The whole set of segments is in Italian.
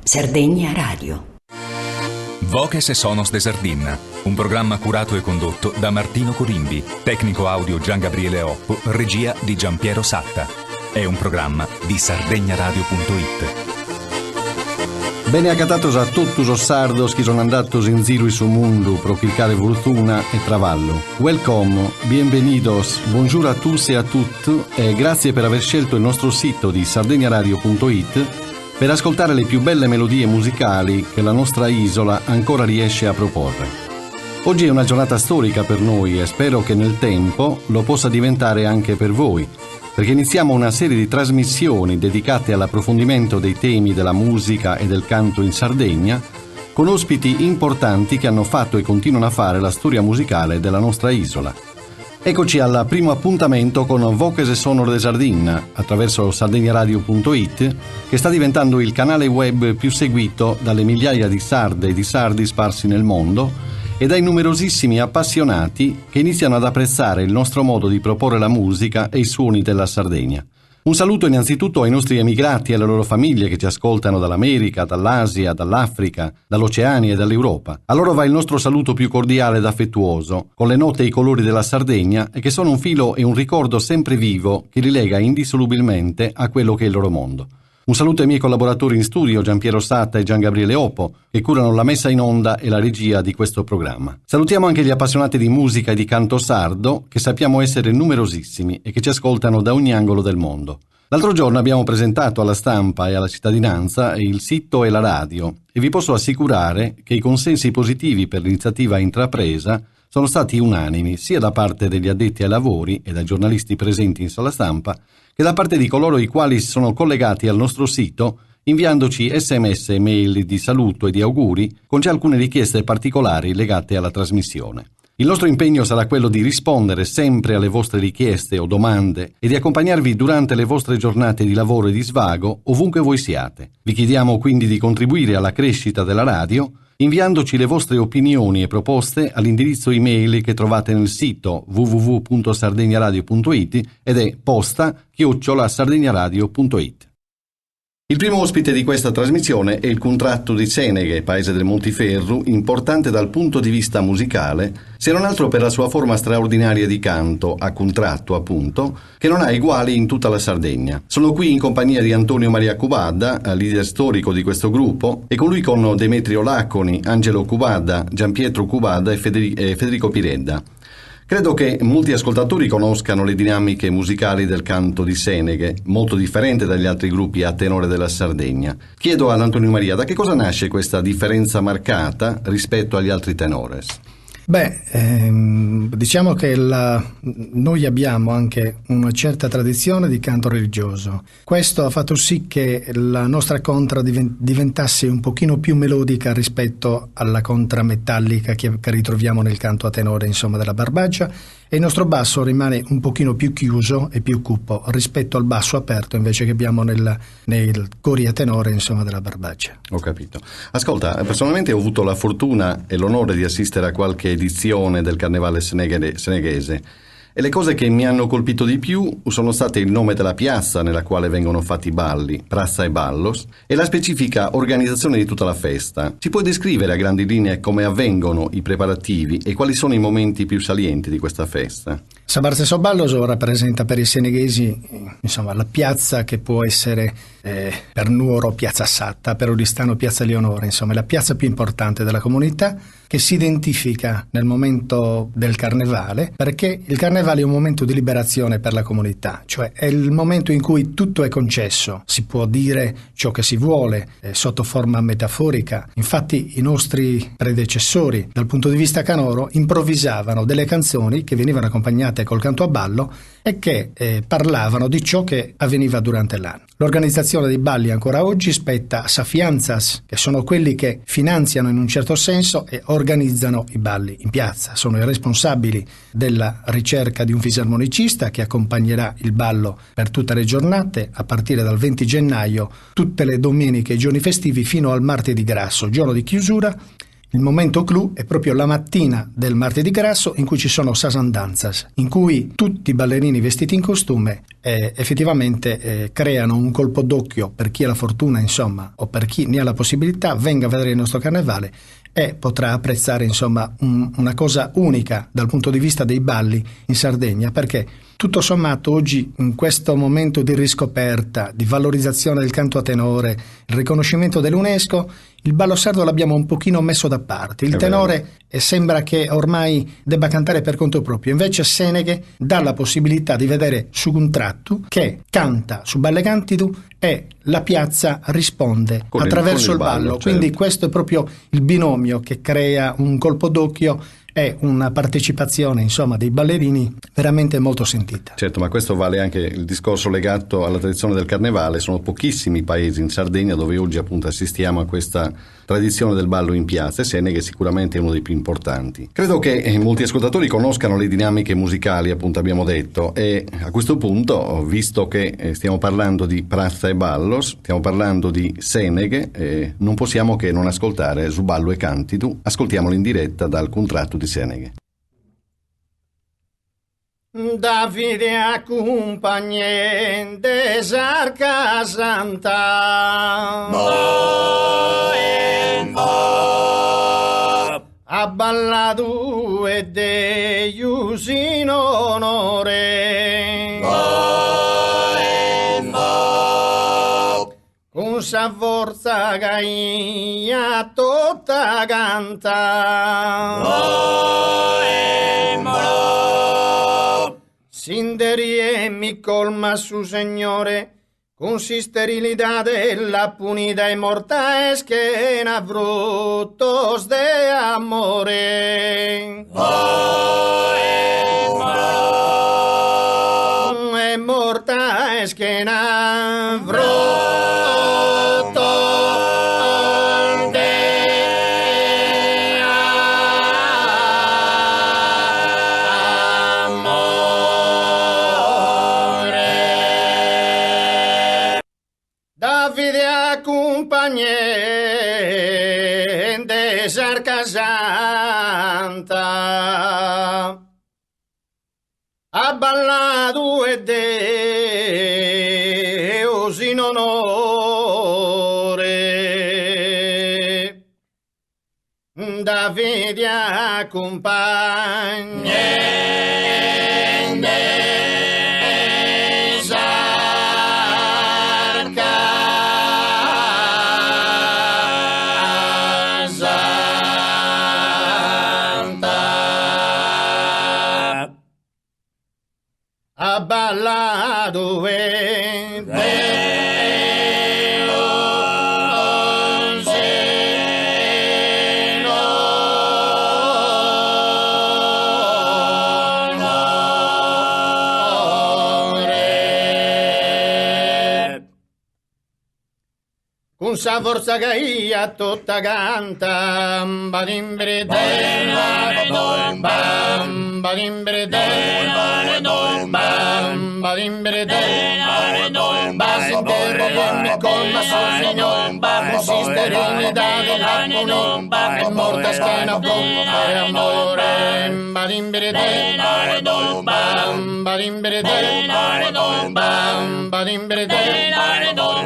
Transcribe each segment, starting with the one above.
Sardegna Radio. Voces e Sonos de Sardegna, un programma curato e condotto da Martino Corimbi, tecnico audio Gian Gabriele Oppo, regia di Giampiero Satta. È un programma di sardegnaradio.it. Bene accatatos a tutti os sardos che sono andatos in giro su mundo pro cercare fortuna e travallo. Welcome, bienvenidos, bonjour a tous e a tutte e grazie per aver scelto il nostro sito di sardegnaradio.it per ascoltare le più belle melodie musicali che la nostra isola ancora riesce a proporre. Oggi è una giornata storica per noi e spero che nel tempo lo possa diventare anche per voi, perché iniziamo una serie di trasmissioni dedicate all'approfondimento dei temi della musica e del canto in Sardegna, con ospiti importanti che hanno fatto e continuano a fare la storia musicale della nostra isola. Eccoci al primo appuntamento con Voces e Sonos de Sardegna attraverso sardegnaradio.it, che sta diventando il canale web più seguito dalle migliaia di sarde e di sardi sparsi nel mondo e dai numerosissimi appassionati che iniziano ad apprezzare il nostro modo di proporre la musica e i suoni della Sardegna. Un saluto innanzitutto ai nostri emigrati e alle loro famiglie che ci ascoltano dall'America, dall'Asia, dall'Africa, dall'Oceania e dall'Europa. A loro va il nostro saluto più cordiale ed affettuoso, con le note e i colori della Sardegna e che sono un filo e un ricordo sempre vivo che li lega indissolubilmente a quello che è il loro mondo. Un saluto ai miei collaboratori in studio, Giampiero Satta e Gian Gabriele Oppo, che curano la messa in onda e la regia di questo programma. Salutiamo anche gli appassionati di musica e di canto sardo, che sappiamo essere numerosissimi e che ci ascoltano da ogni angolo del mondo. L'altro giorno abbiamo presentato alla stampa e alla cittadinanza il sito e la radio e vi posso assicurare che i consensi positivi per l'iniziativa intrapresa sono stati unanimi sia da parte degli addetti ai lavori e dai giornalisti presenti in sala stampa che da parte di coloro i quali si sono collegati al nostro sito inviandoci sms e mail di saluto e di auguri con già alcune richieste particolari legate alla trasmissione. Il nostro impegno sarà quello di rispondere sempre alle vostre richieste o domande e di accompagnarvi durante le vostre giornate di lavoro e di svago ovunque voi siate. Vi chiediamo quindi di contribuire alla crescita della radio inviandoci le vostre opinioni e proposte all'indirizzo email che trovate nel sito www.sardegnaradio.it ed è posta@sardegnaradio.it. Il primo ospite di questa trasmissione è il Contratto di Seneghe, paese del Montiferru, importante dal punto di vista musicale, se non altro per la sua forma straordinaria di canto, a contratto appunto, che non ha eguali in tutta la Sardegna. Sono qui in compagnia di Antonio Maria Cubadda, leader storico di questo gruppo, e con lui con Demetrio Lacconi, Angelo Cubadda, Gianpietro Cubadda e Federico Piredda. Credo che molti ascoltatori conoscano le dinamiche musicali del canto di Seneghe, molto differente dagli altri gruppi a tenore della Sardegna. Chiedo ad Antonio Maria, da che cosa nasce questa differenza marcata rispetto agli altri tenores? Diciamo che noi abbiamo anche una certa tradizione di canto religioso. Questo ha fatto sì che la nostra contra diventasse un pochino più melodica rispetto alla contra metallica che ritroviamo nel canto a tenore, insomma, della Barbagia, e il nostro basso rimane un pochino più chiuso e più cupo rispetto al basso aperto invece che abbiamo nei cori a tenore, insomma, della Barbagia. Ho capito. Ascolta, personalmente ho avuto la fortuna e l'onore di assistere a qualche edizione del Carnevale seneghese e le cose che mi hanno colpito di più sono state il nome della piazza nella quale vengono fatti i balli, Praça e Ballos, e la specifica organizzazione di tutta la festa. Ci puoi descrivere a grandi linee come avvengono i preparativi e quali sono i momenti più salienti di questa festa? Praça e Ballos rappresenta per i seneghesi, insomma, la piazza che può essere per Nuoro Piazza Satta, per Oristano Piazza Leonora, insomma, la piazza più importante della comunità, che si identifica nel momento del carnevale, perché il carnevale è un momento di liberazione per la comunità, cioè è il momento in cui tutto è concesso, si può dire ciò che si vuole, sotto forma metaforica. Infatti i nostri predecessori, dal punto di vista canoro, improvvisavano delle canzoni che venivano accompagnate col canto a ballo e che parlavano di ciò che avveniva durante l'anno. L'organizzazione dei balli ancora oggi spetta a Safianzas, che sono quelli che finanziano in un certo senso e organizzano i balli in piazza. Sono i responsabili della ricerca di un fisarmonicista che accompagnerà il ballo per tutte le giornate, a partire dal 20 gennaio, tutte le domeniche e giorni festivi fino al martedì grasso, giorno di chiusura. Il momento clou è proprio la mattina del martedì grasso, in cui ci sono sasandanzas, in cui tutti i ballerini vestiti in costume effettivamente creano un colpo d'occhio per chi ha la fortuna, insomma, o per chi ne ha la possibilità, venga a vedere il nostro carnevale e potrà apprezzare, insomma, una cosa unica dal punto di vista dei balli in Sardegna, perché tutto sommato oggi, in questo momento di riscoperta, di valorizzazione del canto a tenore, il riconoscimento dell'UNESCO, il ballo sardo l'abbiamo un pochino messo da parte. Il tenore sembra che ormai debba cantare per conto proprio, invece Seneghe dà la possibilità di vedere su un tratto che canta su Balle Cantidu e la piazza risponde attraverso il ballo. Certo. Quindi questo è proprio il binomio che crea un colpo d'occhio e una partecipazione, insomma, dei ballerini veramente molto sentita. Certo, ma questo vale anche il discorso legato alla tradizione del carnevale. Sono pochissimi paesi in Sardegna dove oggi appunto assistiamo a questa tradizione del ballo in piazza, e Seneghe sicuramente è uno dei più importanti. Credo che molti ascoltatori conoscano le dinamiche musicali, appunto abbiamo detto, e a questo punto, visto che stiamo parlando di Prazza e Ballo, stiamo parlando di Seneghe, non possiamo che non ascoltare Zuballo e Cantidu. Ascoltiamolo in diretta dal contratto di Seneghe. Davide accompagnente Sarca Santa ha ballato e degli in onore con sa forza che tutta canta Sinderie mi colma su Signore con si sterilità della punita e morta es que na frutos de amore. E morta es que na frutos accompagnente Sarca Santa ha ballato e Deus in onore Davide accompagnente ha ballato e con sa forza che ia tutta canta badimbre bam badimbre bam badimbre basintere mi colma sul Signor con sterilità dell'appunto e morta schiena per amore badimbre bam badimbre bam badimbre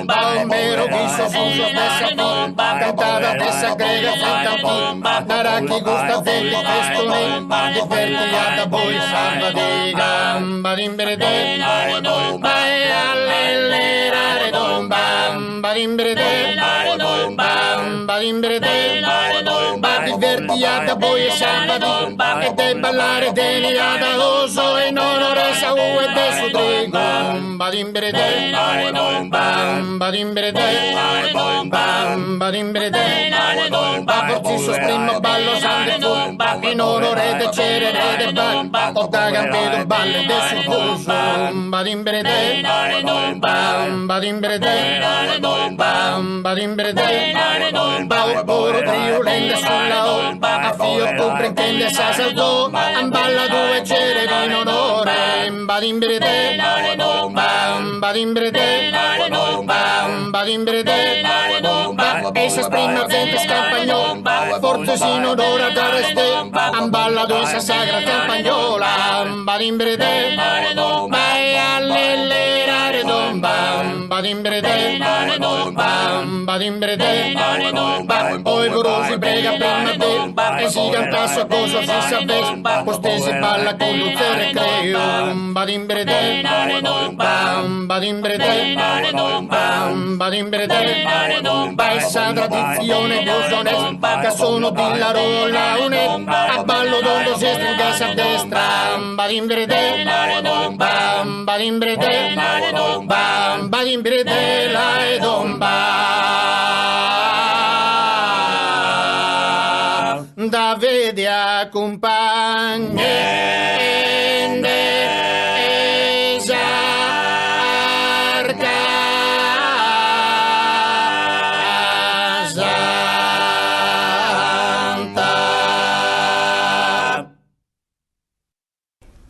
bombero chi so fuso stessa pompa cantata stessa grega fatta pompa naraki gusta degli festoni divertiata poi salva di gamba d'imbrede vai all'ellerare domba d'imbrede bamba d'imbrede divertiata poi salva di e de ballare deliata oso e non oresa u e de su trigo badimbrede badimbrede badimbrede porti su primo ballo sante fu in onore de cerere de bal o da gambedo balle de su buso badimbrede badimbrede badimbrede bau puro triulente sulla o a fio comprendente sa saldo amballa due cerere in onore badimbrede badimbrede badimbrede, e si esprime gente scampagnolo, fortesino d'ora d'areste, amballado esa sagra campagnola, badimbrede, vai all'ellerare domba, badimbrede, badimbrede, poi corosi prega prima te, e si canta so cosa si sapesse, poste si balla con luce recreo, badimbrede, badimbrede, badimbrede, essa tradizione bosone, che sono di la rolla une, a ballo dondo si stringasse a destra, badimbrede, badimbrede, badimbrede, la e domba, da vede accompagne, esarca,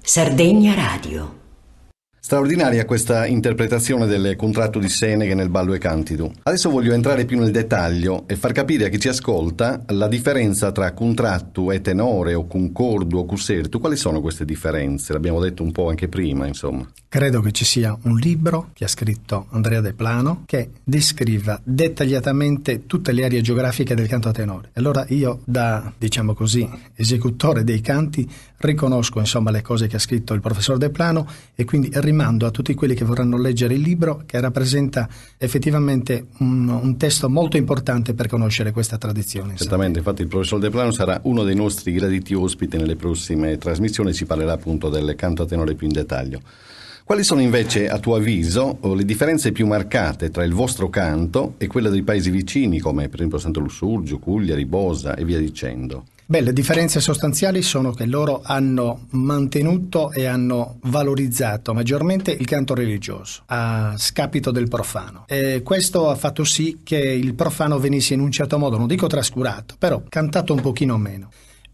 Sardegna Radio. Straordinaria questa interpretazione del contratto di Seneghe nel Ballo e Cantidu. Adesso voglio entrare più nel dettaglio e far capire a chi ci ascolta la differenza tra contratto e tenore o concordo o cusertu. Quali sono queste differenze? L'abbiamo detto un po' anche prima, insomma. Credo che ci sia un libro che ha scritto Andrea De Plano che descriva dettagliatamente tutte le aree geografiche del canto a tenore. Allora io, da, diciamo così, esecutore dei canti, riconosco insomma le cose che ha scritto il professor De Plano e quindi rimando a tutti quelli che vorranno leggere il libro, che rappresenta effettivamente un testo molto importante per conoscere questa tradizione. Certamente, infatti il professor De Plano sarà uno dei nostri graditi ospiti nelle prossime trasmissioni, ci parlerà appunto del canto a tenore più in dettaglio. Quali sono invece, a tuo avviso, le differenze più marcate tra il vostro canto e quello dei paesi vicini, come per esempio Santo Lussurgio, Cugliari, Bosa e via dicendo? Beh, le differenze sostanziali sono che loro hanno mantenuto e hanno valorizzato maggiormente il canto religioso a scapito del profano, e questo ha fatto sì che il profano venisse in un certo modo, non dico trascurato, però cantato un pochino meno.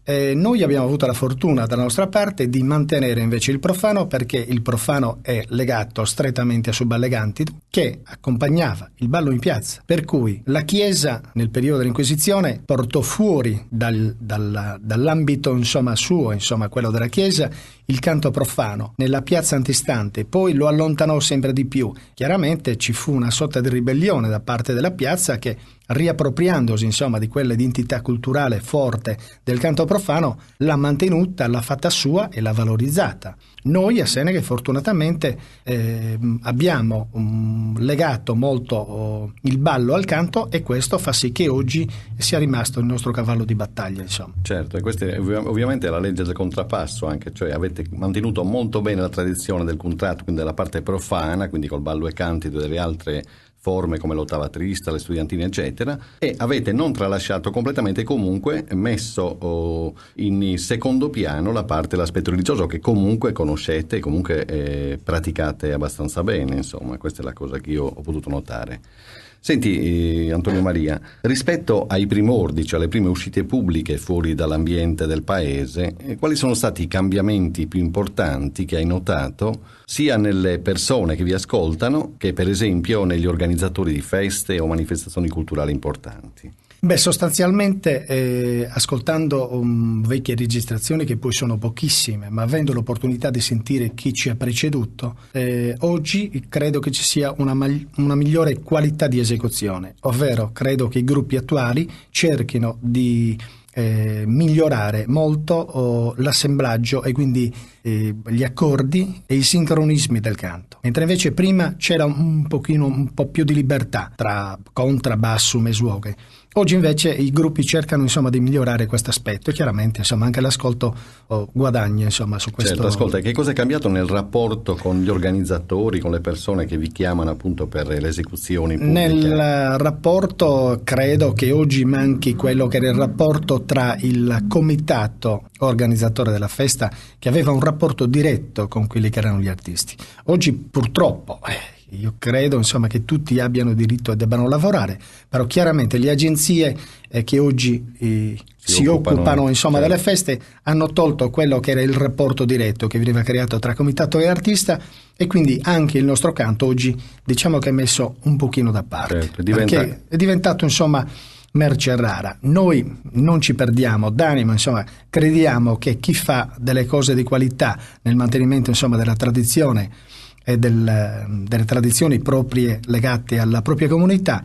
Noi abbiamo avuto la fortuna dalla nostra parte di mantenere invece il profano, perché il profano è legato strettamente a Subballe Cantidu, che accompagnava il ballo in piazza, per cui la Chiesa nel periodo dell'Inquisizione portò fuori dall'ambito insomma suo, insomma quello della Chiesa, il canto profano nella piazza antistante, poi lo allontanò sempre di più. Chiaramente ci fu una sorta di ribellione da parte della piazza che, riappropriandosi insomma di quell'identità culturale forte del canto profano, l'ha mantenuta, l'ha fatta sua e l'ha valorizzata. Noi a Seneghe fortunatamente abbiamo legato molto il ballo al canto, e questo fa sì che oggi sia rimasto il nostro cavallo di battaglia, insomma. Certo, e questa è ovviamente la legge del contrappasso anche, cioè avete mantenuto molto bene la tradizione del contratto, quindi della parte profana, quindi col ballo e cantido e delle altre forme come l'ottava trista, le studiantine eccetera, e avete non tralasciato completamente, comunque messo in secondo piano la parte dell'aspetto religioso, che comunque conoscete e comunque praticate abbastanza bene, insomma questa è la cosa che io ho potuto notare. Senti Antonio Maria, rispetto ai primordi, cioè alle prime uscite pubbliche fuori dall'ambiente del paese, quali sono stati i cambiamenti più importanti che hai notato sia nelle persone che vi ascoltano che per esempio negli organizzatori di feste o manifestazioni culturali importanti? Beh, sostanzialmente ascoltando vecchie registrazioni, che poi sono pochissime, ma avendo l'opportunità di sentire chi ci ha preceduto, oggi credo che ci sia una migliore qualità di esecuzione, ovvero credo che i gruppi attuali cerchino di migliorare molto l'assemblaggio e quindi gli accordi e i sincronismi del canto, mentre invece prima c'era un po' più di libertà tra contrabbasso e suoghe. Oggi invece i gruppi cercano insomma di migliorare questo aspetto, e chiaramente insomma anche l'ascolto guadagna insomma su questo. Certo, ascolta, che cosa è cambiato nel rapporto con gli organizzatori, con le persone che vi chiamano appunto per le esecuzioni pubbliche? Nel rapporto credo che oggi manchi quello che era il rapporto tra il comitato organizzatore della festa, che aveva un rapporto diretto con quelli che erano gli artisti. Oggi purtroppo io credo insomma che tutti abbiano diritto e debbano lavorare, però chiaramente le agenzie che oggi si occupano insomma certo, delle feste hanno tolto quello che era il rapporto diretto che veniva creato tra comitato e artista, e quindi anche il nostro canto oggi diciamo che è messo un pochino da parte, certo, perché è diventato insomma merce rara. Noi non ci perdiamo d'animo, insomma, crediamo che chi fa delle cose di qualità nel mantenimento insomma della tradizione e delle tradizioni proprie legate alla propria comunità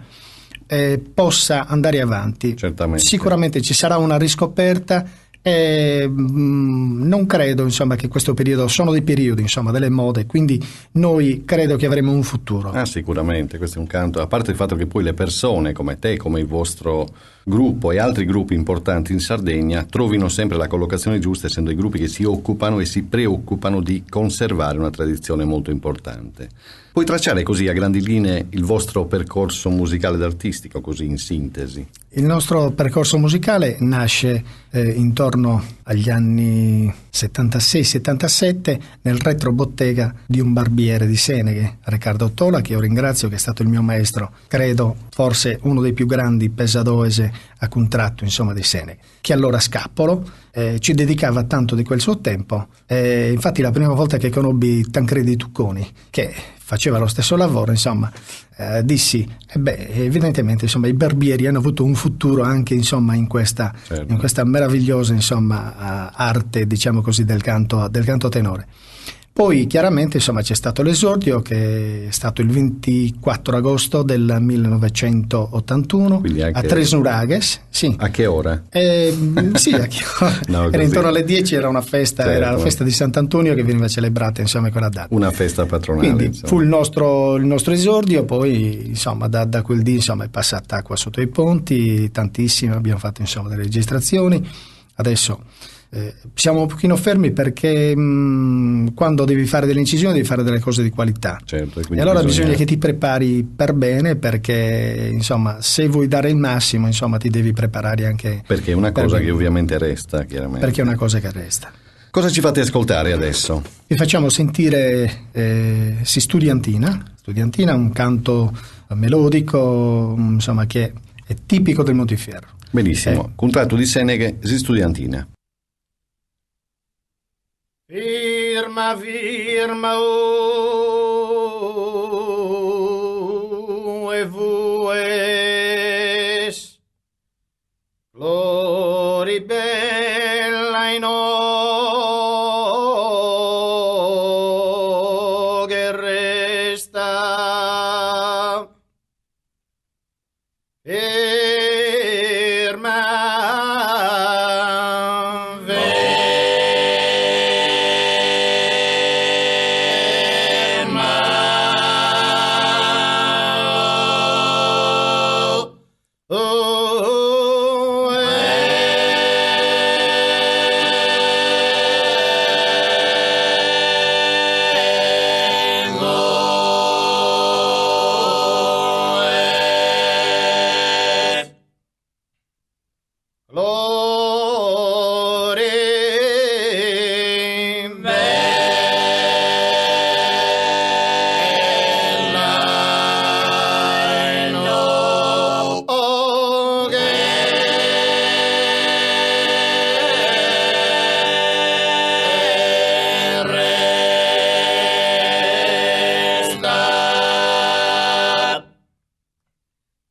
possa andare avanti. certamente. Sicuramente ci sarà una riscoperta e non credo insomma che questo periodo sono dei periodi insomma delle mode, quindi noi credo che avremo un futuro. Ah, sicuramente, questo è un canto, a parte il fatto che poi le persone come te, come il vostro gruppo e altri gruppi importanti in Sardegna trovino sempre la collocazione giusta, essendo i gruppi che si occupano e si preoccupano di conservare una tradizione molto importante. Puoi tracciare così a grandi linee il vostro percorso musicale ed artistico, così in sintesi? Il nostro percorso musicale nasce intorno agli anni 76-77 nel retrobottega di un barbiere di Seneghe, Riccardo Tola, che io ringrazio, che è stato il mio maestro, credo forse uno dei più grandi pesadoese a contratto insomma di Seneghe, che allora scappolo, ci dedicava tanto di quel suo tempo. Infatti la prima volta che conobbi Tancredi Tucconi, che faceva lo stesso lavoro, insomma, dissi, evidentemente insomma i barbieri hanno avuto un futuro anche insomma in questa, certo, in questa meravigliosa insomma arte, diciamo così, del canto tenore. Poi chiaramente insomma c'è stato l'esordio, che è stato il 24 agosto del 1981 Quindi anche a Tresnuragues, sì. A che ora? Sì, No, era così. intorno alle 10, era una festa, Certo. era la festa di Sant'Antonio che veniva celebrata insomma in quella data. Una festa patronale. Quindi insomma. fu il nostro esordio, poi insomma da quel dì insomma è passata acqua sotto i ponti, tantissime, abbiamo fatto insomma delle registrazioni. Adesso siamo un pochino fermi perché quando devi fare delle incisioni devi fare delle cose di qualità, Certo, e quindi allora bisogna che ti prepari per bene, perché insomma se vuoi dare il massimo insomma ti devi preparare anche perché è una per cosa bene, che ovviamente resta, chiaramente. perché è una cosa che resta. Cosa ci fate ascoltare adesso? Vi facciamo sentire Si Studiantina, un canto melodico insomma che è tipico del Montiferru. Benissimo, contratto di Seneghe, Si Studiantina. Firma, e vues, glori bella in che resta,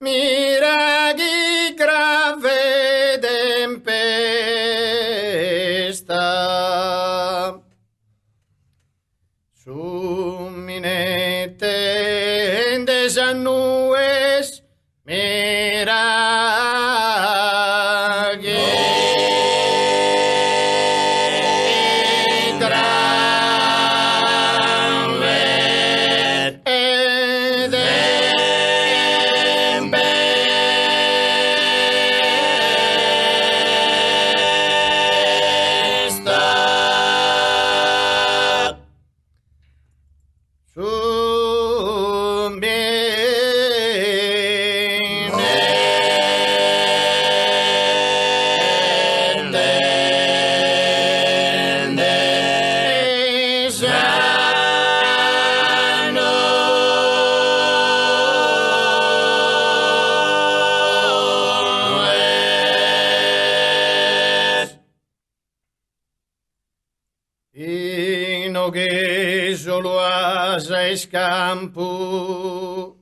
mira chi grave tempesta su minette in desanues, mira chi grave tempesta su mine che solo asa e scampo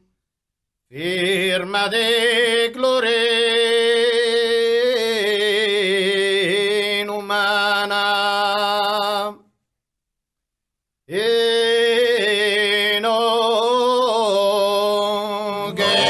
firma de glore umana e no che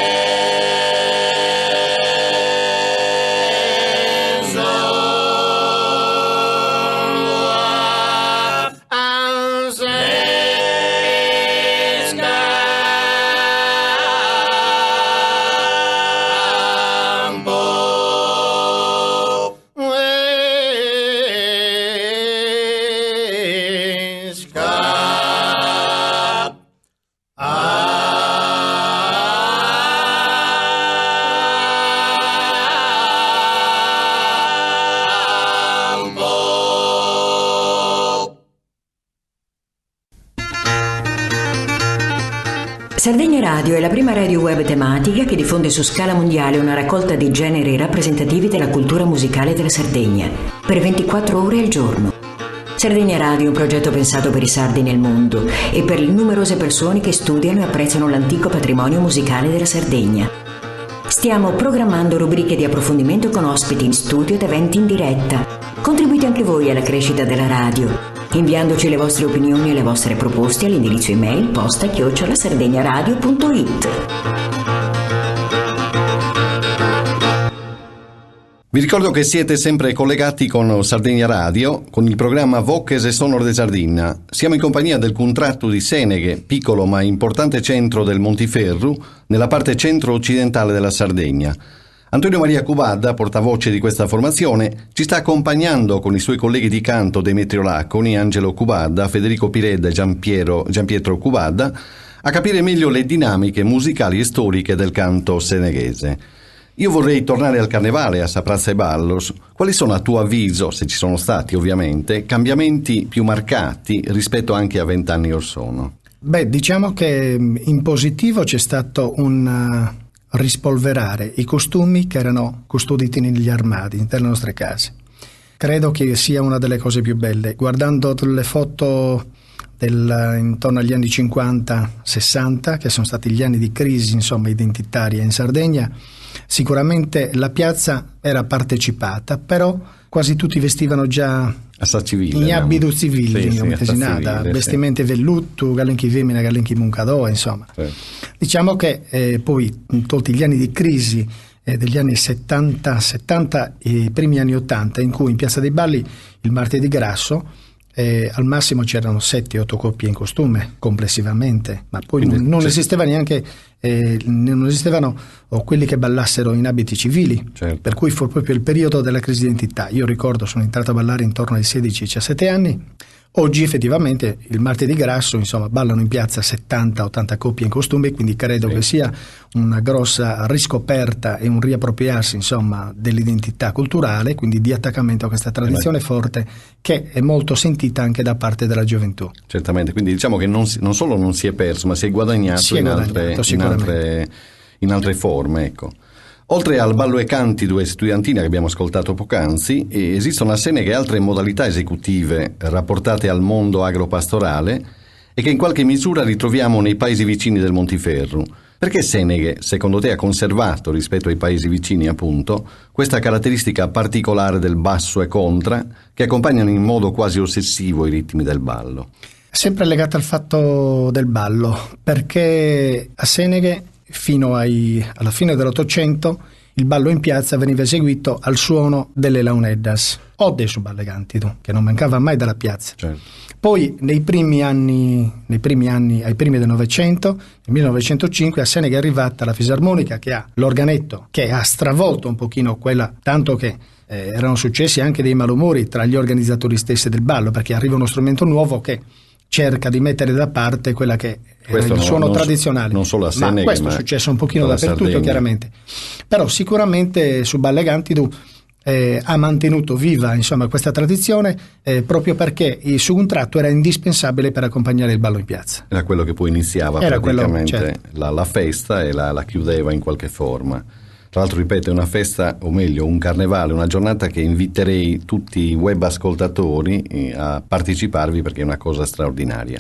Sardegna Radio è la prima radio web tematica che diffonde su scala mondiale una raccolta di generi rappresentativi della cultura musicale della Sardegna, per 24 ore al giorno. Sardegna Radio è un progetto pensato per i sardi nel mondo e per le numerose persone che studiano e apprezzano l'antico patrimonio musicale della Sardegna. Stiamo programmando rubriche di approfondimento con ospiti in studio ed eventi in diretta. Contribuite anche voi alla crescita della radio, inviandoci le vostre opinioni e le vostre proposte all'indirizzo email posta@sardegnaradio.it. Vi ricordo che siete sempre collegati con Sardegna Radio, con il programma Voces e Sonor de Sardegna. Siamo in compagnia del Contratto di Seneghe, piccolo ma importante centro del Montiferru, nella parte centro-occidentale della Sardegna. Antonio Maria Cubadda, portavoce di questa formazione, ci sta accompagnando con i suoi colleghi di canto Demetrio Lacconi, Angelo Cubadda, Federico Piredda e Gianpietro Cubadda a capire meglio le dinamiche musicali e storiche del canto seneghese. Io vorrei tornare al carnevale, a Saprazza e Ballos. Quali sono a tuo avviso, se ci sono stati ovviamente, cambiamenti più marcati rispetto anche a 20 anni or sono? Beh, diciamo che in positivo c'è stato un rispolverare i costumi che erano custoditi negli armadi delle nostre case. Credo che sia una delle cose più belle. Guardando le foto intorno agli anni 50-60, che sono stati gli anni di crisi, insomma, identitaria in Sardegna, sicuramente la piazza era partecipata, però quasi tutti vestivano già in abito civili, vestimenti velluto, galenchi femmina, galenchi muncadò, insomma. Sì. Diciamo che poi, tolti gli anni di crisi degli anni 70 e i primi anni 80, in cui in Piazza dei Balli il martedì grasso al massimo c'erano 7-8 coppie in costume complessivamente, ma poi non esisteva neanche non esistevano quelli che ballassero in abiti civili, certo. Per cui fu proprio il periodo della crisi di identità. Io ricordo, sono entrato a ballare intorno ai 16-17 anni. Oggi effettivamente il martedì grasso, insomma, ballano in piazza 70-80 coppie in costume, quindi credo che sia una grossa riscoperta e un riappropriarsi, insomma, dell'identità culturale, quindi di attaccamento a questa tradizione forte che è molto sentita anche da parte della gioventù. Certamente, quindi diciamo che non solo non si è perso, ma si è guadagnato in altre forme, ecco. Oltre al ballo e canti due studiantina che abbiamo ascoltato poc'anzi, esistono a Seneghe altre modalità esecutive rapportate al mondo agropastorale e che in qualche misura ritroviamo nei paesi vicini del Montiferru. Perché Seneghe, secondo te, ha conservato, rispetto ai paesi vicini appunto, questa caratteristica particolare del basso e contra che accompagnano in modo quasi ossessivo i ritmi del ballo? Sempre legata al fatto del ballo, perché a Seneghe fino alla fine dell'Ottocento il ballo in piazza veniva eseguito al suono delle launeddas o dei suballeganti, che non mancava mai dalla piazza. Certo. Poi ai primi del Novecento, nel 1905 a Seneghe è arrivata la fisarmonica, che ha l'organetto, che ha stravolto un pochino quella, tanto che erano successi anche dei malumori tra gli organizzatori stessi del ballo, perché arriva uno strumento nuovo che cerca di mettere da parte quella che era il suono tradizionale. Non solo a Seneghe, ma questo è successo un pochino dappertutto, Sardegna. Chiaramente. Però sicuramente su Ballegantidu ha mantenuto viva, insomma, questa tradizione proprio perché su un tratto era indispensabile per accompagnare il ballo in piazza. Era quello che poi iniziava praticamente certo. la festa e la chiudeva in qualche forma. Tra l'altro, ripeto, è una festa, o meglio, un carnevale, una giornata che inviterei tutti i web ascoltatori a parteciparvi perché è una cosa straordinaria.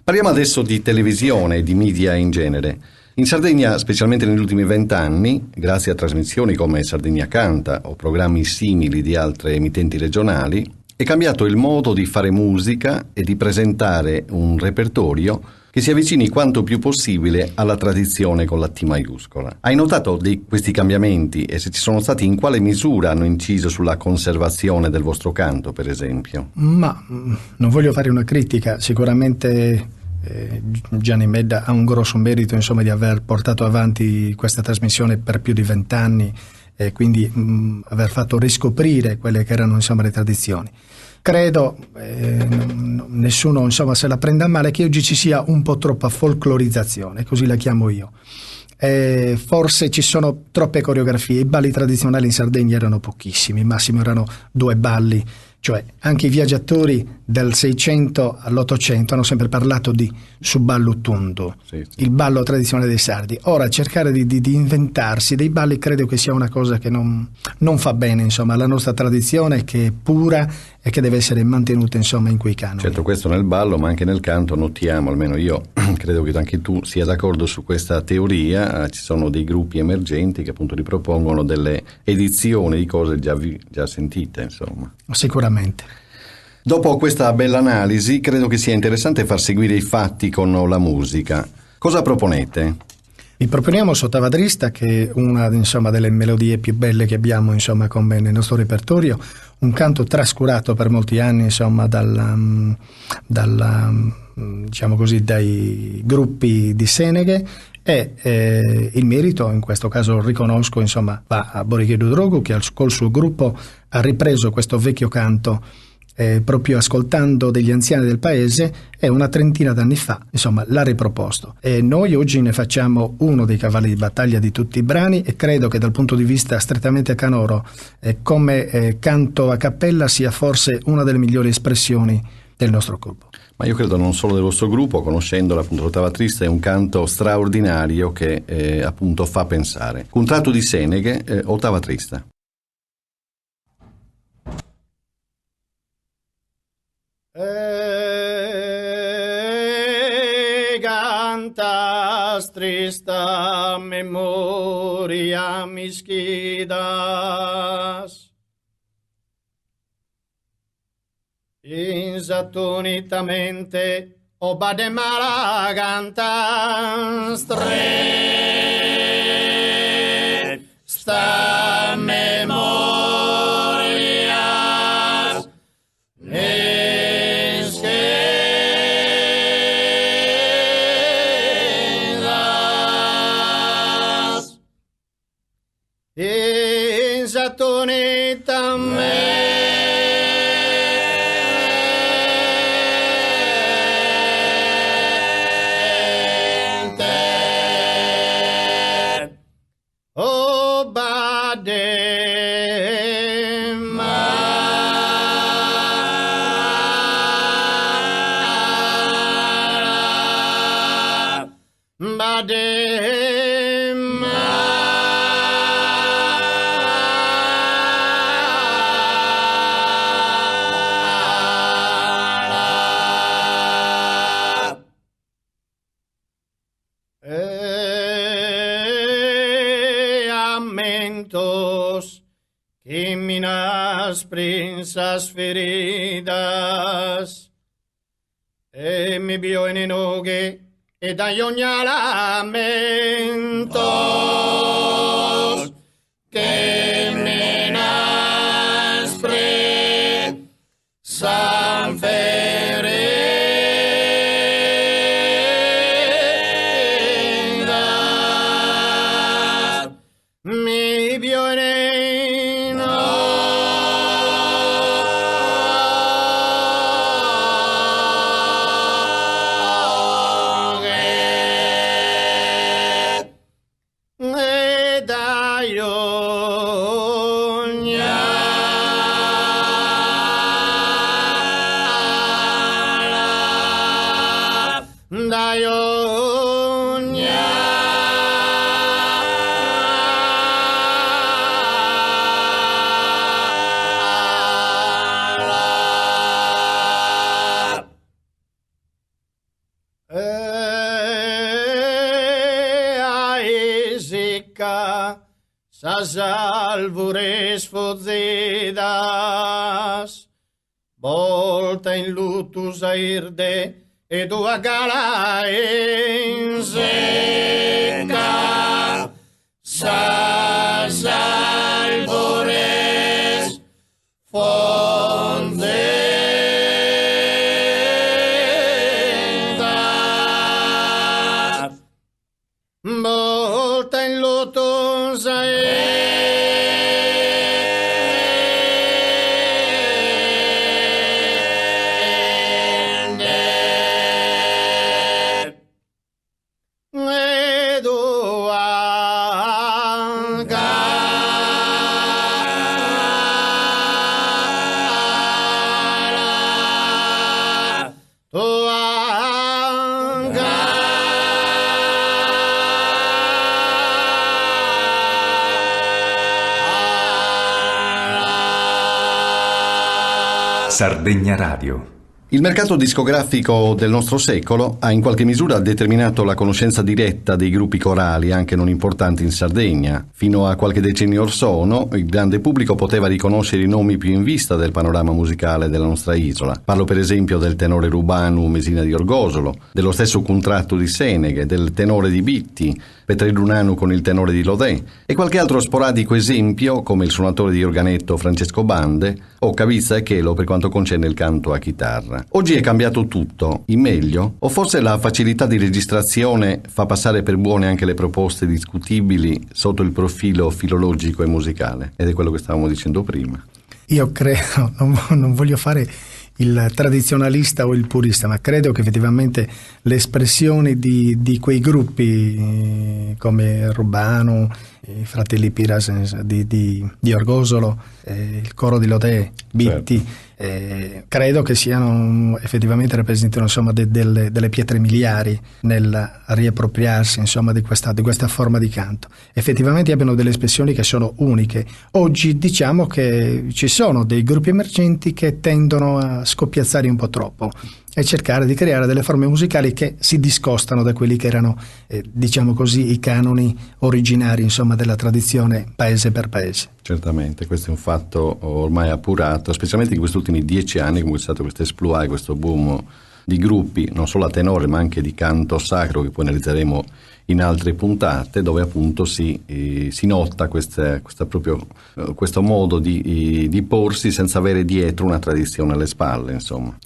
Parliamo adesso di televisione e di media in genere. In Sardegna, specialmente negli ultimi 20 anni, grazie a trasmissioni come Sardegna Canta o programmi simili di altre emittenti regionali, è cambiato il modo di fare musica e di presentare un repertorio che si avvicini quanto più possibile alla tradizione con la T maiuscola. Hai notato questi cambiamenti e se ci sono stati, in quale misura hanno inciso sulla conservazione del vostro canto, per esempio? Ma non voglio fare una critica, sicuramente Gianni Medda ha un grosso merito, insomma, di aver portato avanti questa trasmissione per più di 20 anni e quindi aver fatto riscoprire quelle che erano, insomma, le tradizioni. Credo, nessuno, insomma, se la prenda a male, che oggi ci sia un po' troppa folclorizzazione, così la chiamo io. Forse ci sono troppe coreografie. I balli tradizionali in Sardegna erano pochissimi, massimo erano 2 balli, cioè anche i viaggiatori dal 600 all'800 hanno sempre parlato di subballo tundu, sì. Il ballo tradizionale dei sardi. Ora cercare di inventarsi dei balli credo che sia una cosa che non fa bene, insomma, alla nostra tradizione, che è pura e che deve essere mantenuta, insomma, in quei canoni. Certo, questo nel ballo, ma anche nel canto notiamo, almeno io credo che anche tu sia d'accordo su questa teoria. Ci sono dei gruppi emergenti che appunto ripropongono delle edizioni di cose già sentite, insomma. Sicuramente. Dopo questa bella analisi, credo che sia interessante far seguire i fatti con la musica. Cosa proponete? Vi proponiamo Sottavadrista, che è una, insomma, delle melodie più belle che abbiamo, insomma, come nel nostro repertorio, un canto trascurato per molti anni, insomma, diciamo così, dai gruppi di Seneghe, e il merito, in questo caso riconosco, insomma, va a Borighedo Drogu, che col suo gruppo ha ripreso questo vecchio canto proprio ascoltando degli anziani del paese, e una trentina d'anni fa, insomma, l'ha riproposto. E noi oggi ne facciamo uno dei cavalli di battaglia di tutti i brani, e credo che dal punto di vista strettamente canoro, come canto a cappella, sia forse una delle migliori espressioni del nostro gruppo. Ma io credo non solo del vostro gruppo, conoscendola, appunto, l'Ottavatrista è un canto straordinario che appunto fa pensare. Contratto di Seneghe, Ottavatrista. Cantas trista memoria mischidas, insatunitamente oba de mala cantas trista memorias prinsas feridas, e mi vio en enogue e da lamentos que me naspre san ferenda mi vio en secca, sas alvures fozedas, volta in lutus airde e dua gala in secca, sas alvures fondedas, volta in lutus Sardegna Radio. Il mercato discografico del nostro secolo ha in qualche misura determinato la conoscenza diretta dei gruppi corali anche non importanti in Sardegna. Fino a qualche decennio or sono, il grande pubblico poteva riconoscere i nomi più in vista del panorama musicale della nostra isola. Parlo per esempio del tenore Rubanu Mesina di Orgosolo, dello stesso Contratto di Seneghe, del tenore di Bitti, Petrelunanu con il tenore di Lodè e qualche altro sporadico esempio come il suonatore di organetto Francesco Bande o Cavizza e Chelo per quanto concerne il canto a chitarra. Oggi è cambiato tutto, in meglio? O forse la facilità di registrazione fa passare per buone anche le proposte discutibili sotto il profilo filologico e musicale? Ed è quello che stavamo dicendo prima. Io credo, non voglio fare il tradizionalista o il purista, ma credo che effettivamente le espressioni di quei gruppi come Rubano, i fratelli Piras di Orgosolo, il coro di Lodè, Bitti, certo. Credo che siano effettivamente rappresentino insomma delle pietre miliari nel riappropriarsi insomma di questa forma di canto. Effettivamente abbiano delle espressioni che sono uniche. Oggi diciamo che ci sono dei gruppi emergenti che tendono a scoppiazzare un po' troppo e cercare di creare delle forme musicali che si discostano da quelli che erano diciamo così i canoni originari insomma della tradizione paese per paese. Certamente, questo è un fatto ormai appurato, specialmente in questi ultimi 10 anni, come è stato questo esploit, questo boom di gruppi, non solo a tenore ma anche di canto sacro, che poi analizzeremo in altre puntate, dove appunto si nota questo modo di porsi senza avere dietro una tradizione alle spalle, insomma.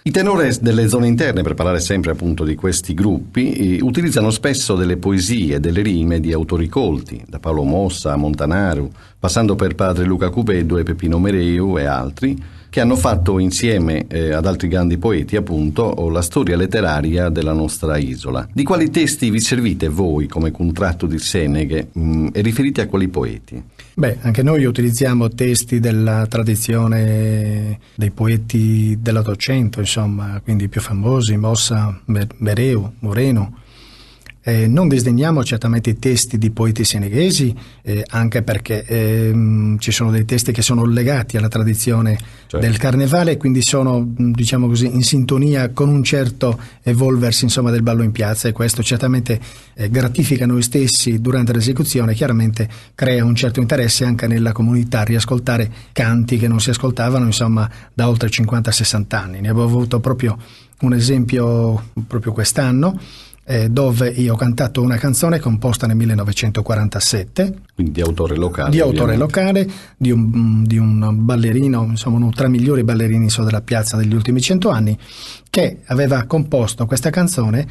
I tenori delle zone interne, per parlare sempre appunto di questi gruppi, utilizzano spesso delle poesie, delle rime di autori colti, da Paolo Mossa a Montanaru, passando per padre Luca Cubeddo e Peppino Mereu e altri, che hanno fatto insieme ad altri grandi poeti appunto la storia letteraria della nostra isola. Di quali testi vi servite voi come Contratto di Seneghe e riferite a quali poeti? Beh, anche noi utilizziamo testi della tradizione dei poeti dell'Ottocento, insomma, quindi i più famosi, Mossa, Mereu, Moreno. Non disdegniamo certamente i testi di poeti seneghesi, anche perché ci sono dei testi che sono legati alla tradizione del carnevale, quindi sono, diciamo così, in sintonia con un certo evolversi insomma del ballo in piazza, e questo certamente gratifica noi stessi durante l'esecuzione, chiaramente crea un certo interesse anche nella comunità a riascoltare canti che non si ascoltavano insomma da oltre 50-60 anni. Ne avevo avuto proprio un esempio proprio quest'anno, dove io ho cantato una canzone composta nel 1947, quindi di autore locale, di un ballerino, insomma uno tra i migliori ballerini della piazza degli ultimi 100 anni, che aveva composto questa canzone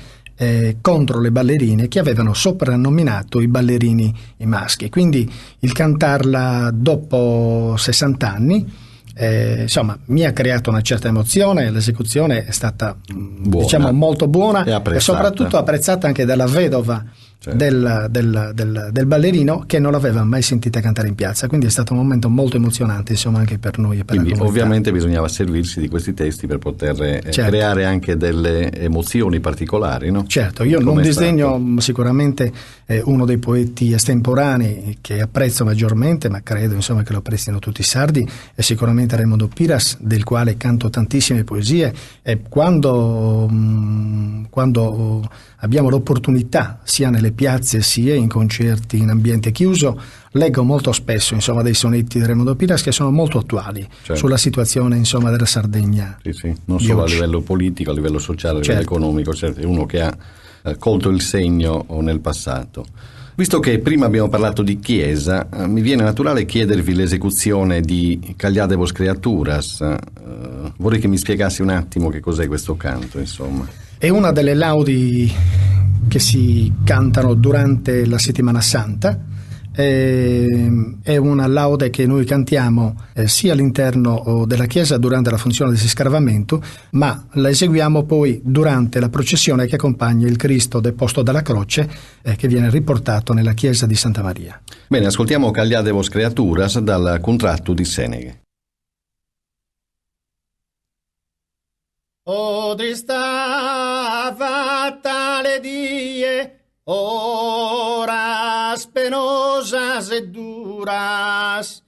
contro le ballerine che avevano soprannominato i ballerini i maschi. Quindi il cantarla dopo 60 anni insomma mi ha creato una certa emozione. L'esecuzione è stata buona, diciamo molto buona e soprattutto apprezzata anche dalla vedova del ballerino, che non l'aveva mai sentita cantare in piazza, quindi è stato un momento molto emozionante insomma anche per noi e per quindi la comunità. Ovviamente bisognava servirsi di questi testi per poter creare anche delle emozioni particolari, no? Certo, io non disdegno sicuramente uno dei poeti estemporanei che apprezzo maggiormente, ma credo insomma che lo apprezzino tutti i sardi, è sicuramente Raimondo Piras, del quale canto tantissime poesie, e quando abbiamo l'opportunità sia nelle piazze sia in concerti in ambiente chiuso, leggo molto spesso dei sonetti di Raimondo Piras che sono molto attuali sulla situazione della Sardegna. Sì, non solo a livello politico, a livello sociale, a livello economico, è uno che ha colto il segno nel passato. Visto che prima abbiamo parlato di chiesa, mi viene naturale chiedervi l'esecuzione di Callià de vos Creaturas. Vorrei che mi spiegassi un attimo che cos'è questo canto, insomma. È una delle laudi che si cantano durante la Settimana Santa. È una laude che noi cantiamo sia all'interno della chiesa durante la funzione del scaravamento, ma la eseguiamo poi durante la processione che accompagna il Cristo deposto dalla croce, che viene riportato nella chiesa di Santa Maria. Bene, ascoltiamo Callià de vos Creaturas dal contratto di Seneghe. Odristava tale die, horas penosas e duras,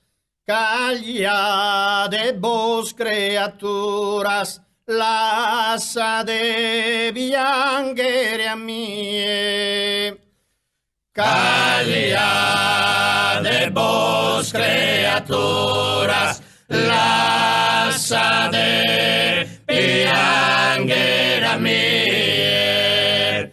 Callià de vos Creaturas, lassa de biancheria mie. Callià de vos Creaturas, lassa de biancheria mie.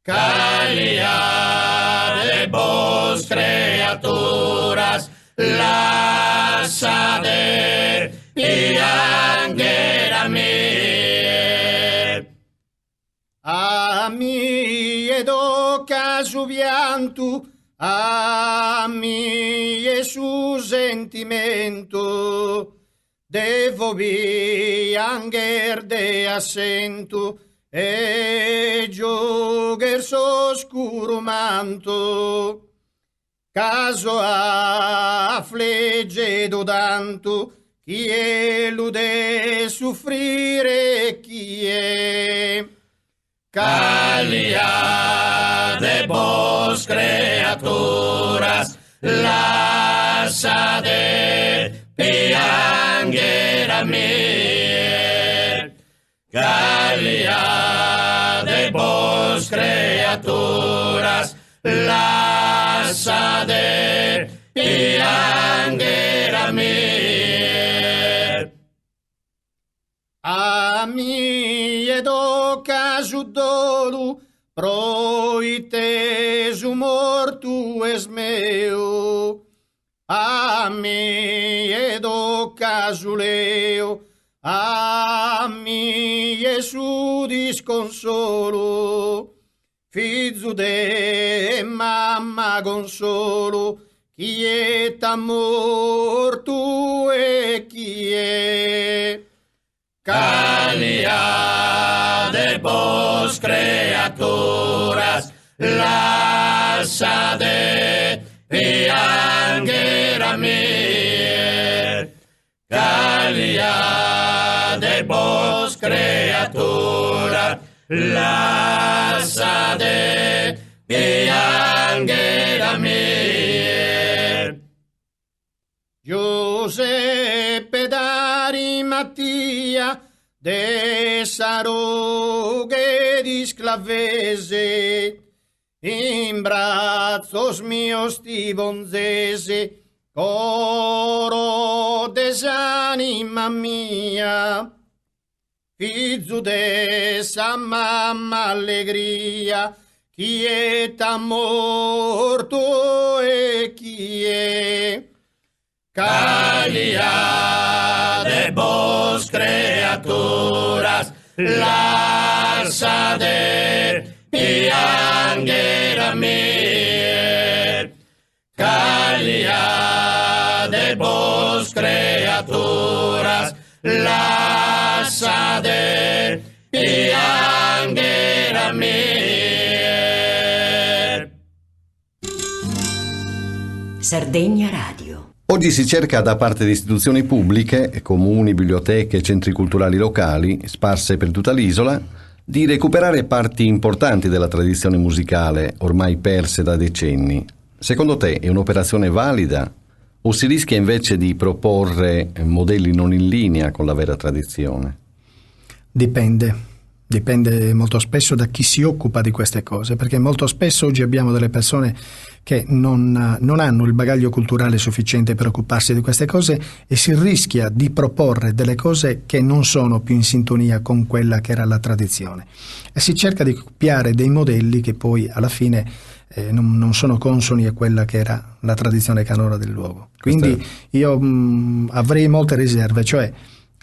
Callià de vos Creaturas, lassa de biancheria mie. A mi edo casu piantu, a mi e su sentimento, devo biancher de assento, e giocher s'oscuro manto, caso affliggedo tanto, chi elude soffrire chi è. Callià de vos Creaturas, lassa de biancheria mie. Callià de vos Creaturas, lassa de biancheria mie. A mi edo casu dolu, proitesu mortu es meu. A mi edo casu leo, a mi e su disconsolo, figlio de mamma consolo, chi è morto e chi è. Callià de vos Creaturas, lassa de biancheria mie. Callià de vos Creaturas, lassa de biancheria mie. Giuseppe d'Arimatia, de saroghe di sclavese, in brazzos mios ti bonzese, coro desanima mia, figlio de sa mamma allegria, chi è morto e chi è. Callià de vos Creaturas, lassa de biancheria mie. Callià de vos Creaturas, lassa de biancheria mie. Sardegna Radio. Oggi si cerca da parte di istituzioni pubbliche, comuni, biblioteche, centri culturali locali, sparse per tutta l'isola, di recuperare parti importanti della tradizione musicale ormai perse da decenni. Secondo te è un'operazione valida o si rischia invece di proporre modelli non in linea con la vera tradizione? Dipende. Dipende molto spesso da chi si occupa di queste cose, perché molto spesso oggi abbiamo delle persone che non hanno il bagaglio culturale sufficiente per occuparsi di queste cose e si rischia di proporre delle cose che non sono più in sintonia con quella che era la tradizione. E si cerca di copiare dei modelli che poi alla fine non sono consoni a quella che era la tradizione canora del luogo. Quindi io avrei molte riserve, cioè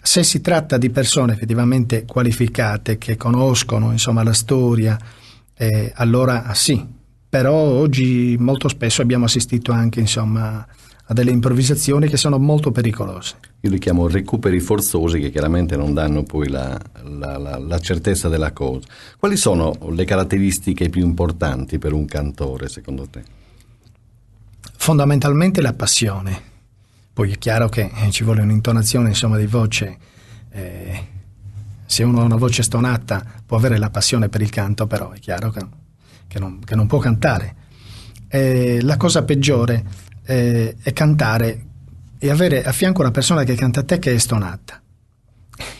se si tratta di persone effettivamente qualificate che conoscono insomma la storia, allora sì, però oggi molto spesso abbiamo assistito anche insomma a delle improvvisazioni che sono molto pericolose. Io li chiamo recuperi forzosi, che chiaramente non danno poi la certezza della cosa. Quali sono le caratteristiche più importanti per un cantore secondo te? Fondamentalmente la passione. Poi è chiaro che ci vuole un'intonazione insomma di voce, se uno ha una voce stonata può avere la passione per il canto, però è chiaro che non può cantare. La cosa peggiore è cantare e avere a fianco una persona che canta a te che è stonata.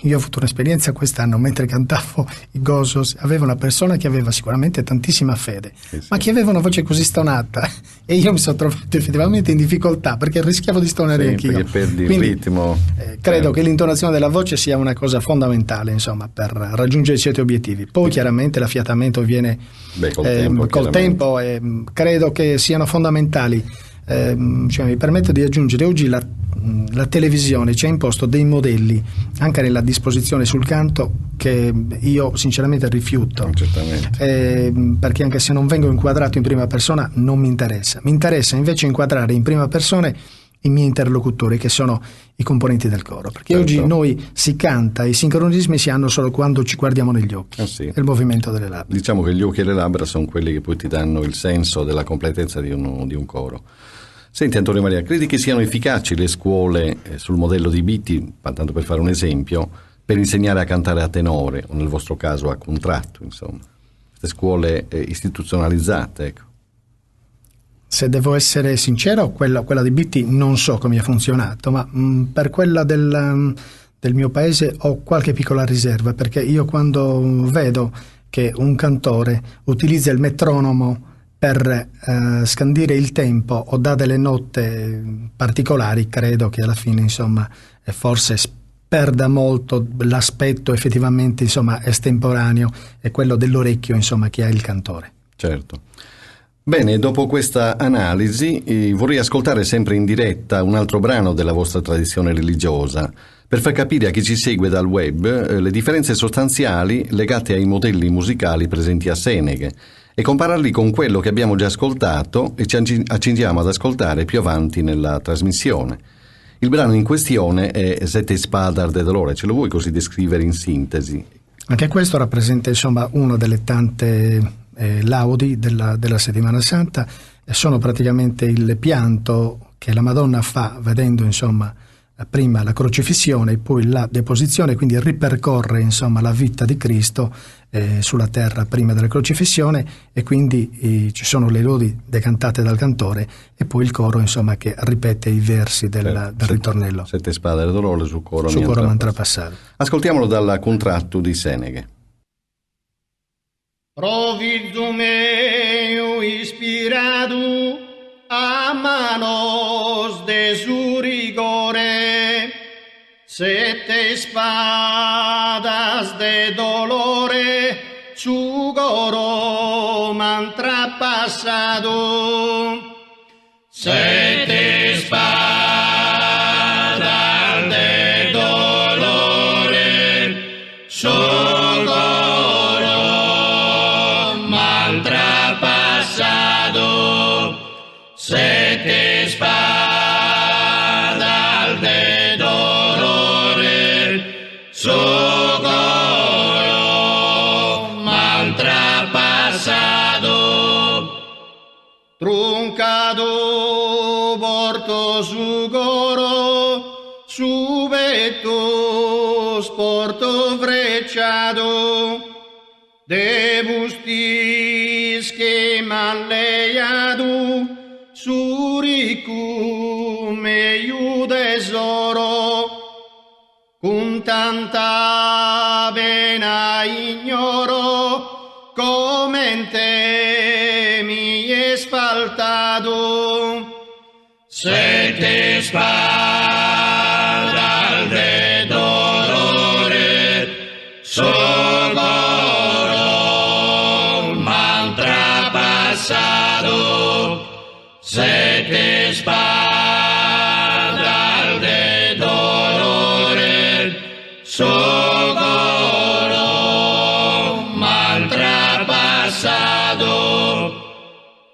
Io ho avuto un'esperienza quest'anno mentre cantavo i Gosos, avevo una persona che aveva sicuramente tantissima fede, sì. ma che aveva una voce così stonata e io mi sono trovato effettivamente in difficoltà perché rischiavo di stonare anch'io. Perché perdi Quindi, il ritmo. Credo che l'intonazione della voce sia una cosa fondamentale insomma per raggiungere certi obiettivi. Poi chiaramente l'affiatamento viene col tempo e credo che siano fondamentali. Cioè, mi permetto di aggiungere oggi la televisione ci ha imposto dei modelli anche nella disposizione sul canto che io sinceramente rifiuto, perché anche se non vengo inquadrato in prima persona non mi interessa invece inquadrare in prima persona i miei interlocutori che sono i componenti del coro, perché oggi noi si canta, i sincronismi si hanno solo quando ci guardiamo negli occhi, sì. E il movimento delle labbra. Diciamo che gli occhi e le labbra sono quelli che poi ti danno il senso della completezza di un coro. Senti Antonio Maria, credi che siano efficaci le scuole sul modello di Beatty, tanto per fare un esempio, per insegnare a cantare a tenore, o nel vostro caso a contratto, insomma? Queste scuole istituzionalizzate, ecco. Se devo essere sincero, quella di Beatty non so come ha funzionato, ma per quella del mio paese ho qualche piccola riserva, perché io quando vedo che un cantore utilizza il metronomo per scandire il tempo o dà delle note particolari, credo che alla fine insomma forse perda molto l'aspetto effettivamente insomma estemporaneo e quello dell'orecchio insomma che ha il cantore. Certo. Bene, dopo questa analisi vorrei ascoltare sempre in diretta un altro brano della vostra tradizione religiosa per far capire a chi ci segue dal web le differenze sostanziali legate ai modelli musicali presenti a Seneghe e compararli con quello che abbiamo già ascoltato e ci accingiamo ad ascoltare più avanti nella trasmissione. Il brano in questione è Sette Spadar de Dolore, ce lo vuoi così descrivere in sintesi? Anche questo rappresenta insomma una delle tante laudi della Settimana Santa, e sono praticamente il pianto che la Madonna fa vedendo insomma prima la crocifissione e poi la deposizione, quindi ripercorre insomma la vita di Cristo sulla terra prima della crocifissione, e quindi ci sono le lodi decantate dal cantore e poi il coro insomma che ripete i versi del ritornello. Sette spade dolore su coro mantra passato. Ascoltiamolo dal contratto di Seneghe. Provido meu inspirado a manos de su rigore, sette espadas de dolore su coro m'han traspasado. Sette espadas de dolore su coro m'han traspasado. Sette espadas de dolore su coro m'han traspasado. Truncado porto su coro, su vetus porto frecciado, de bustis che m'han leiado, su ricume iu tesoro, con tanta pena ignoro. scostado. Sette spade de dolore, socorro m'han trapassado. Sette spade de dolore, socorro m'han trapassado.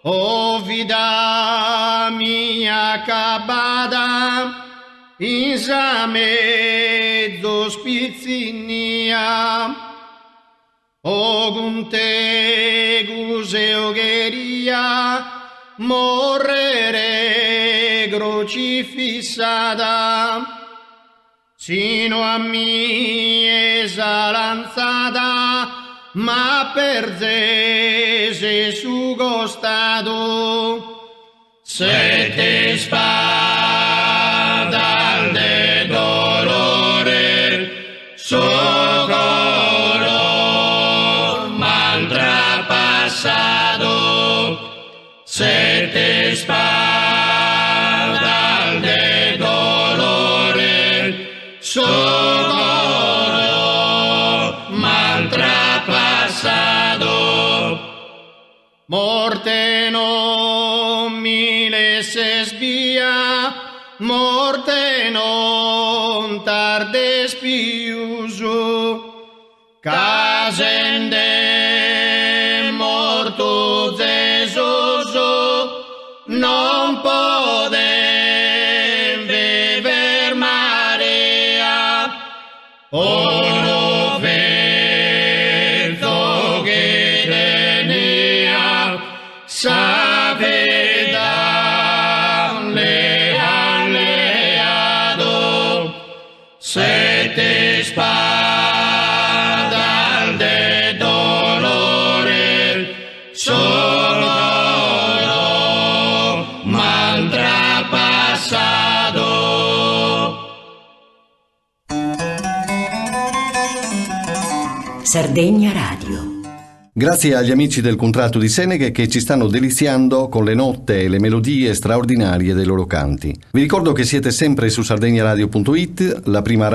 O vida mia acabada, in sa mezzo spizzinia, o con te guseugeria, morrere crocifissata, sino a mia esalanzata, ma perdese su costato. Sette spade de dolore, socorro m'han trapassado. Sette spade de dolore, socorro m'han trapassado. Morte non mi lesse svia, morte non tarde spiuso, casende morto zesoso, non poden bever marea, oro verzo che tenea, sapeda le alleado. Sette spade de dolore, socorro m'han trapassado. Sardegna Radio. Grazie agli amici del Contratto di Seneghe che ci stanno deliziando con le note e le melodie straordinarie dei loro canti. Vi ricordo che siete sempre su sardegnaradio.it, la prima